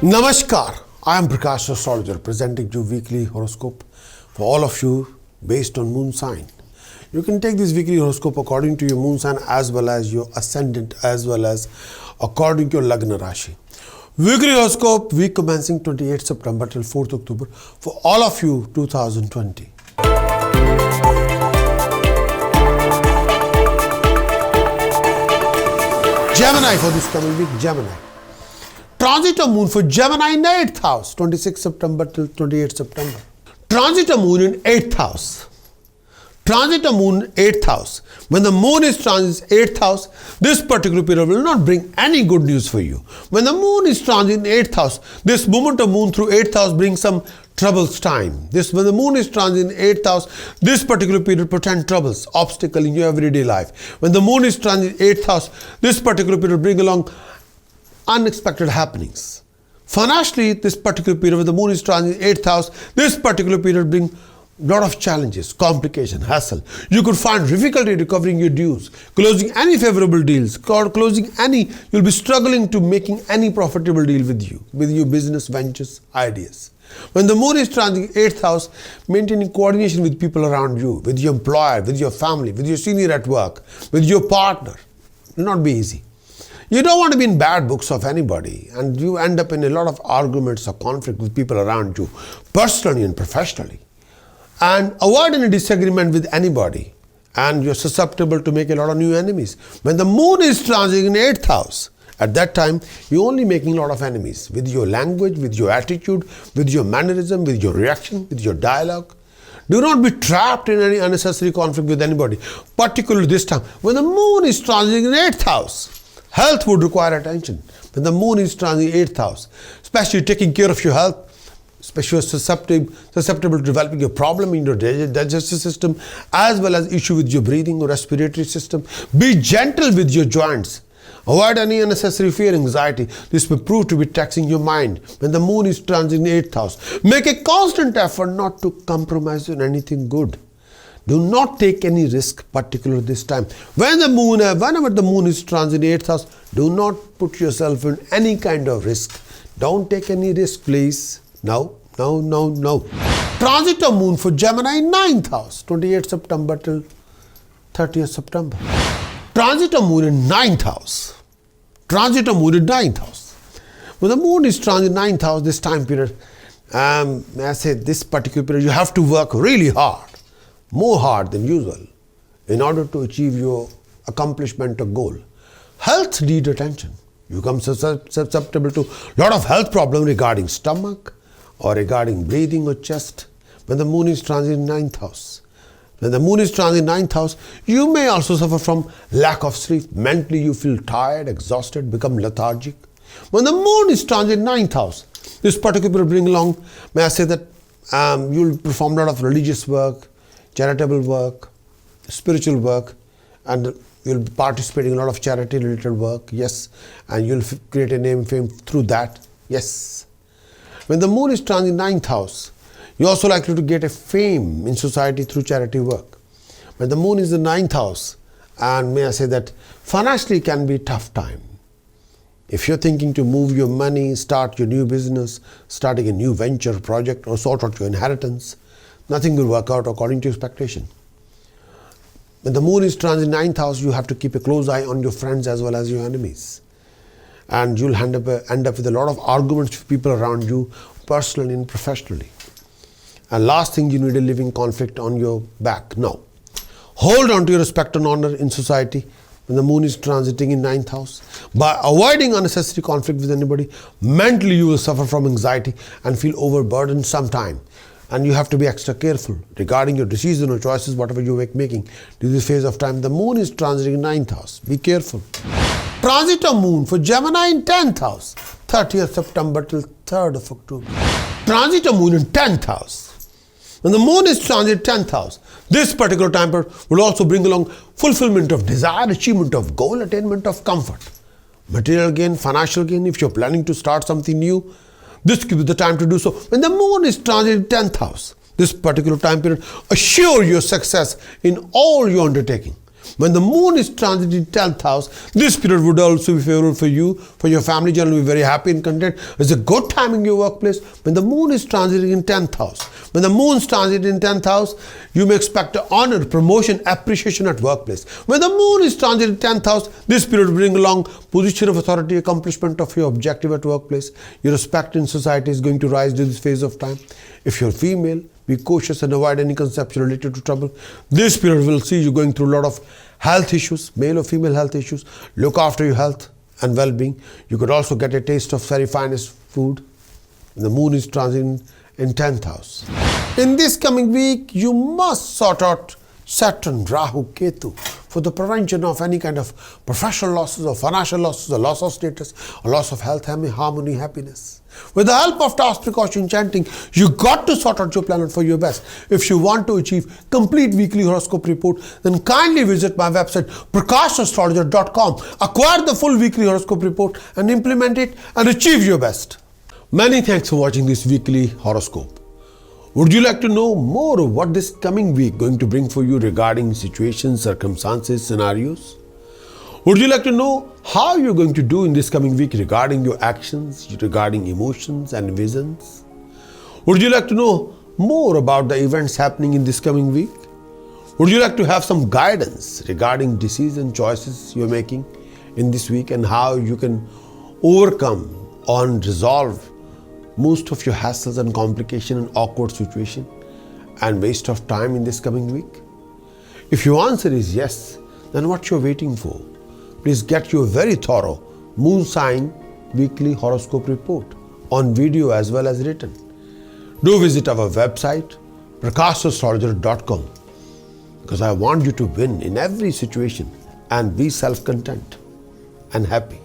Namaskar, I am Prakash, Astrologer, presenting you weekly horoscope for all of you based on moon sign. You can take this weekly horoscope according to your moon sign as well as your ascendant as well as according to your Lagna Rashi. Weekly horoscope week commencing 28th September till 4th October for all of you 2020. Gemini for this coming week, Gemini. Transitor Moon for Gemini in 8th house, 26th September till 28th September. Transitor Moon in 8th house. Transitor Moon 8th house. When the Moon is transit 8th house, this particular period will not bring any good news for you. When the Moon is transit in 8th house, this movement of Moon through 8th house brings some troubles time. When the Moon is transit in 8th house, this particular period portends troubles, obstacle in your everyday life. When the Moon is transit in 8th house, this particular period brings along unexpected happenings. Financially, this particular period when the Moon is transit in 8th house, this particular period brings lot of challenges, complication, hassle. You could find difficulty recovering your dues, closing any favorable deals, you'll be struggling to making any profitable deal with your business ventures, ideas. When the Moon is transiting 8th house, maintaining coordination with people around you, with your employer, with your family, with your senior at work, with your partner, will not be easy. You don't want to be in bad books of anybody and you end up in a lot of arguments or conflict with people around you, personally and professionally. And avoid any disagreement with anybody and you're susceptible to make a lot of new enemies. When the Moon is transiting in 8th house, at that time, you're only making a lot of enemies with your language, with your attitude, with your mannerism, with your reaction, with your dialogue. Do not be trapped in any unnecessary conflict with anybody, particularly this time. When the Moon is transiting in 8th house, health would require attention. When the Moon is transiting in 8th house, especially taking care of your health, especially susceptible to developing a problem in your digestive system as well as issue with your breathing or respiratory system. Be gentle with your joints. Avoid any unnecessary fear, anxiety. This may prove to be taxing your mind. When the Moon is transiting in 8th house, make a constant effort not to compromise on anything good. Do not take any risk, particularly this time. Whenever the Moon is transiting in 8th house, do not put yourself in any kind of risk. Don't take any risk, please. No. Transitor Moon for Gemini in 9th house, 28th September till 30th September. Transitor Moon in 9th house. Transitor Moon in 9th house. When the Moon is transit 9th house, this time period, may I say this particular period, you have to work really hard, more hard than usual, in order to achieve your accomplishment or goal. Health need attention. You become susceptible to a lot of health problems regarding stomach or regarding breathing or chest. When the Moon is transit in 9th house. When the Moon is transit in 9th house, you may also suffer from lack of sleep. Mentally, you feel tired, exhausted, become lethargic. When the Moon is transit in 9th house, this particular will bring along, may I say that you'll perform a lot of religious work, charitable work, spiritual work, and you'll be participating in a lot of charity-related work, yes, and you'll create a name, fame through that, yes. When the Moon is transit in 9th house, you're also likely to get a fame in society through charity work. When the Moon is in 9th house, and may I say that financially can be a tough time. If you're thinking to move your money, start your new business, starting a new venture project, or sort out your inheritance, nothing will work out according to expectation. When the Moon is transit in 9th house, you have to keep a close eye on your friends as well as your enemies. And you'll end up with a lot of arguments with people around you, personally and professionally. And last thing, you need a living conflict on your back. No. Hold on to your respect and honor in society when the Moon is transiting in 9th house. By avoiding unnecessary conflict with anybody, mentally you will suffer from anxiety and feel overburdened sometime. And you have to be extra careful regarding your decisions or choices, whatever you're making during this phase of time. The Moon is transiting in 9th house. Be careful. Transitor Moon for Gemini in 10th house, 30th September till 3rd of October. Transitor Moon in 10th house. When the Moon is transit 10th house, this particular time period will also bring along fulfillment of desire, achievement of goal, attainment of comfort. Material gain, financial gain, if you're planning to start something new, this gives you the time to do so. When the Moon is transit 10th house, this particular time period, assure your success in all your undertaking. When the moon is transiting 10th house, this period would also be favorable for you, for your family. Generally be very happy and content. It's a good time in your workplace. When the moon is transiting in 10th house, when the moon is transiting in 10th house, you may expect honor, promotion, appreciation at workplace. When the moon is transiting in 10th house, this period will bring along position of authority, accomplishment of your objective at workplace. Your respect in society is going to rise during this phase of time. If you're female, be cautious and avoid any conception related to trouble. This period will see you going through a lot of health issues, male or female health issues. Look after your health and well-being. You could also get a taste of very finest food. The moon is transiting in 10th house. In this coming week, you must sort out Saturn, Rahu, Ketu for the prevention of any kind of professional losses or financial losses or loss of status or loss of health, harmony, happiness. With the help of task precaution chanting, you got to sort out your planet for your best. If you want to achieve complete weekly horoscope report, then kindly visit my website prakashastrologer.com. Acquire the full weekly horoscope report and implement it and achieve your best. Many thanks for watching this weekly horoscope. Would you like to know more of what this coming week going to bring for you regarding situations, circumstances, scenarios? Would you like to know how you're going to do in this coming week regarding your actions, regarding emotions and visions? Would you like to know more about the events happening in this coming week? Would you like to have some guidance regarding decision choices you're making in this week and how you can overcome and resolve most of your hassles and complication and awkward situation and waste of time in this coming week? If your answer is yes, then what you're waiting for? Please get your very thorough moon sign weekly horoscope report on video as well as written. Do visit our website prakashastrologer.com because I want you to win in every situation and be self-content and happy.